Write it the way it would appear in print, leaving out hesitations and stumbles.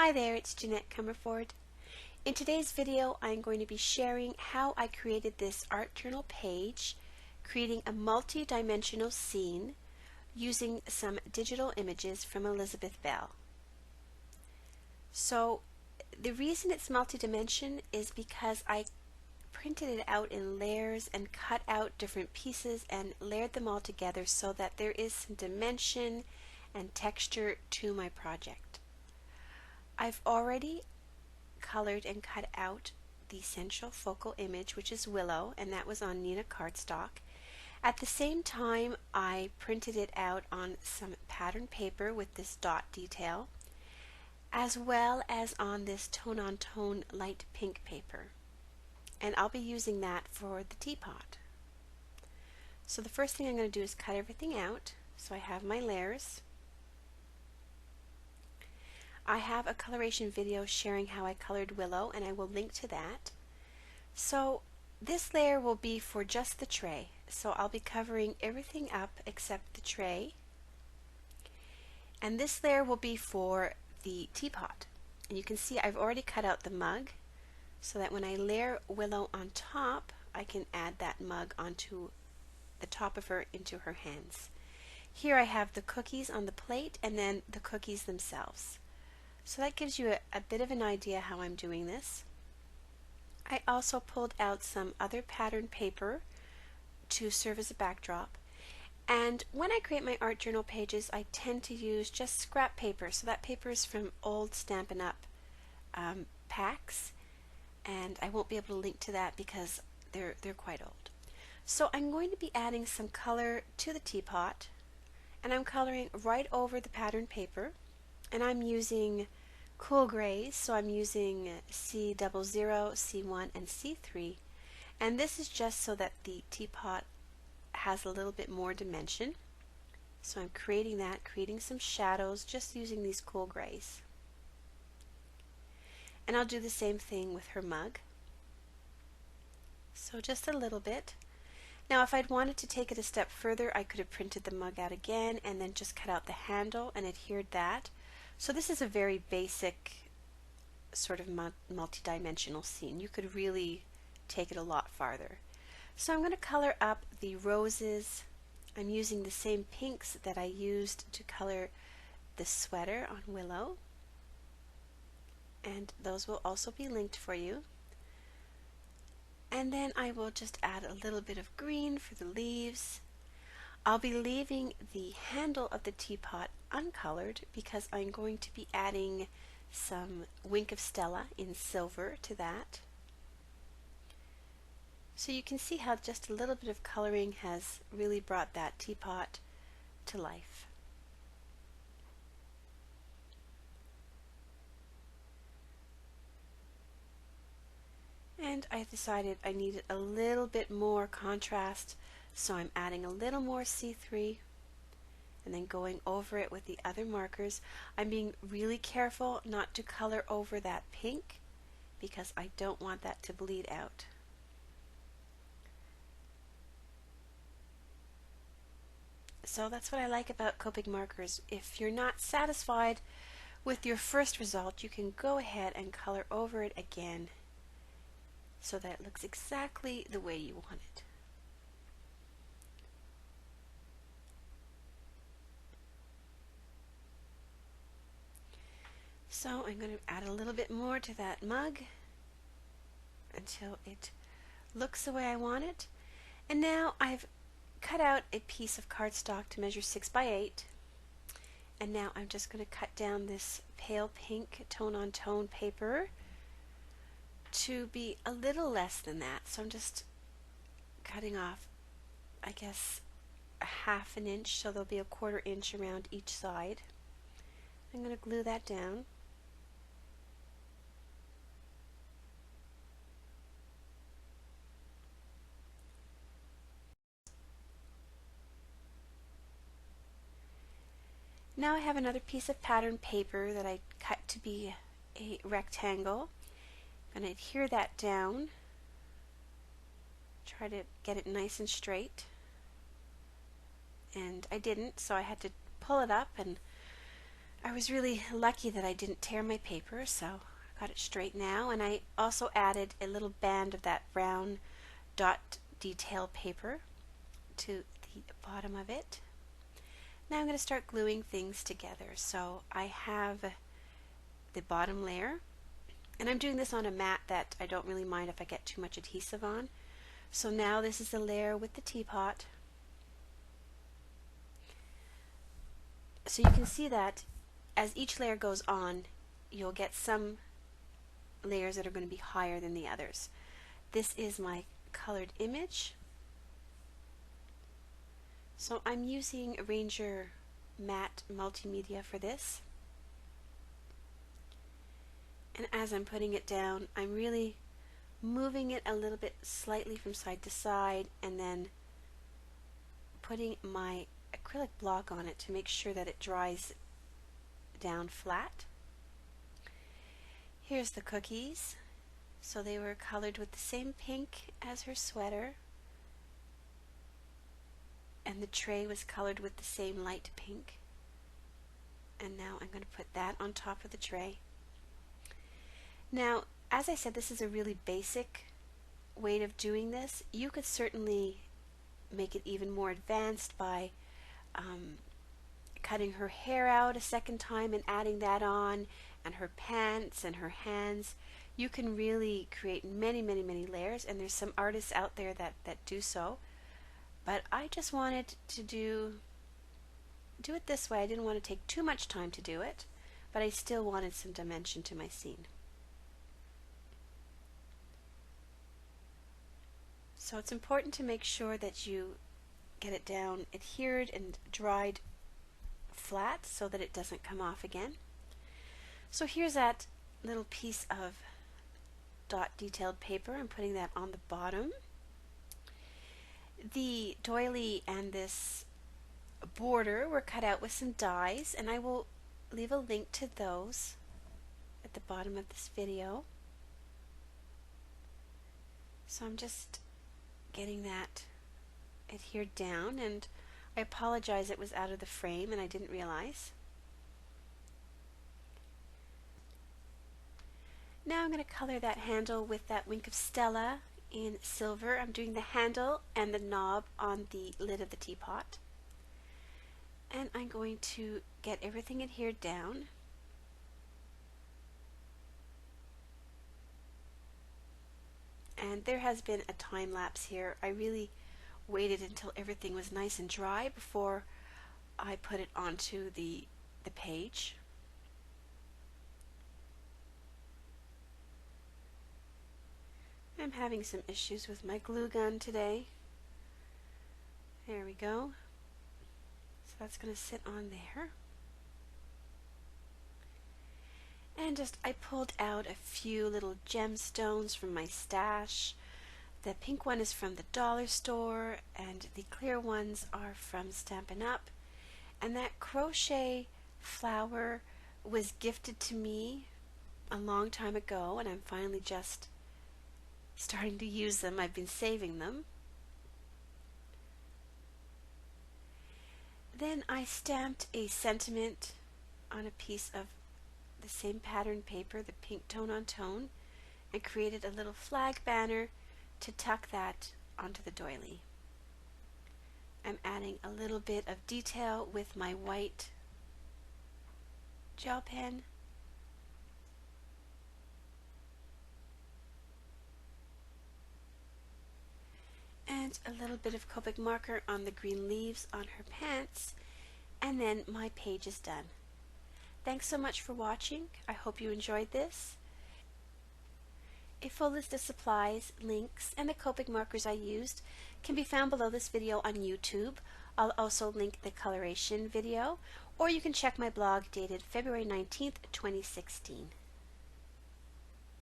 Hi there, it's Jeanette Comerford. In today's video, I'm going to be sharing how I created this art journal page, creating a multi-dimensional scene using some digital images from Elizabeth Bell. So the reason it's multi-dimension is because I printed it out in layers and cut out different pieces and layered them all together so that there is some dimension and texture to my project. I've already colored and cut out the central focal image, which is Willow, and that was on Nina cardstock. At the same time, I printed it out on some pattern paper with this dot detail, as well as on this tone-on-tone light pink paper. And I'll be using that for the teapot. So the first thing I'm going to do is cut everything out. So I have my layers. I have a coloration video sharing how I colored Willow, and I will link to that. So this layer will be for just the tray. So I'll be covering everything up except the tray. And this layer will be for the teapot. And you can see I've already cut out the mug so that when I layer Willow on top, I can add that mug onto the top of her into her hands. Here I have the cookies on the plate and then the cookies themselves. So that gives you a bit of an idea how I'm doing this. I also pulled out some other pattern paper to serve as a backdrop. And when I create my art journal pages, I tend to use just scrap paper. So that paper is from old Stampin' Up! Packs. And I won't be able to link to that because they're quite old. So I'm going to be adding some color to the teapot. And I'm coloring right over the pattern paper. And I'm using cool grays, so I'm using C00, C1, and C3. And this is just so that the teapot has a little bit more dimension. So I'm creating that, creating some shadows, just using these cool grays. And I'll do the same thing with her mug. So just a little bit. Now if I'd wanted to take it a step further, I could have printed the mug out again and then just cut out the handle and adhered that. So this is a very basic sort of multi-dimensional scene. You could really take it a lot farther. So I'm going to color up the roses. I'm using the same pinks that I used to color the sweater on Willow. And those will also be linked for you. And then I will just add a little bit of green for the leaves. I'll be leaving the handle of the teapot uncolored because I'm going to be adding some Wink of Stella in silver to that. So you can see how just a little bit of coloring has really brought that teapot to life. And I decided I needed a little bit more contrast, so I'm adding a little more C3 and then going over it with the other markers. I'm being really careful not to color over that pink because I don't want that to bleed out. So that's what I like about Copic markers. If you're not satisfied with your first result, you can go ahead and color over it again so that it looks exactly the way you want it. So I'm going to add a little bit more to that mug until it looks the way I want it. And now I've cut out a piece of cardstock to measure 6 by 8. And now I'm just going to cut down this pale pink tone-on-tone paper to be a little less than that. So I'm just cutting off, I guess, a ½ an inch, so there'll be a ¼ inch around each side. I'm going to glue that down. Now I have another piece of pattern paper that I cut to be a rectangle. I'm going to adhere that down. Try to get it nice and straight. And I didn't, so I had to pull it up and I was really lucky that I didn't tear my paper, so I got it straight now. And I also added a little band of that brown dot detail paper to the bottom of it. Now I'm going to start gluing things together. So I have the bottom layer, and I'm doing this on a mat that I don't really mind if I get too much adhesive on. So now this is the layer with the teapot. So you can see that as each layer goes on, you'll get some layers that are going to be higher than the others. This is my colored image. So I'm using Ranger Matte Multimedia for this. And as I'm putting it down, I'm really moving it a little bit slightly from side to side and then putting my acrylic block on it to make sure that it dries down flat. Here's the cookies. So they were colored with the same pink as her sweater, and the tray was colored with the same light pink. And now I'm going to put that on top of the tray. Now, as I said, this is a really basic way of doing this. You could certainly make it even more advanced by cutting her hair out a second time and adding that on, and her pants and her hands. You can really create many layers, and there's some artists out there that do so. But I just wanted to do it this way. I didn't want to take too much time to do it, but I still wanted some dimension to my scene. So it's important to make sure that you get it down adhered and dried flat so that it doesn't come off again. So here's that little piece of dot detailed paper. I'm putting that on the bottom. The doily and this border were cut out with some dies, and I will leave a link to those at the bottom of this video. So I'm just getting that adhered down, and I apologize, it was out of the frame and I didn't realize. Now I'm going to color that handle with that Wink of Stella in silver. I'm doing the handle and the knob on the lid of the teapot. And I'm going to get everything adhered down. And there has been a time lapse here. I really waited until everything was nice and dry before I put it onto the page. I'm having some issues with my glue gun today. There we go. So that's going to sit on there. And just I pulled out a few little gemstones from my stash. The pink one is from the dollar store, and the clear ones are from Stampin' Up. And that crochet flower was gifted to me a long time ago, and I'm finally just starting to use them. I've been saving them. Then I stamped a sentiment on a piece of the same pattern paper, the pink tone on tone, and created a little flag banner to tuck that onto the doily. I'm adding a little bit of detail with my white gel pen. And a little bit of Copic marker on the green leaves on her pants, and then my page is done. Thanks so much for watching. I hope you enjoyed this. A full list of supplies, links, and the Copic markers I used can be found below this video on YouTube. I'll also link the coloration video, or you can check my blog dated February 19th, 2016.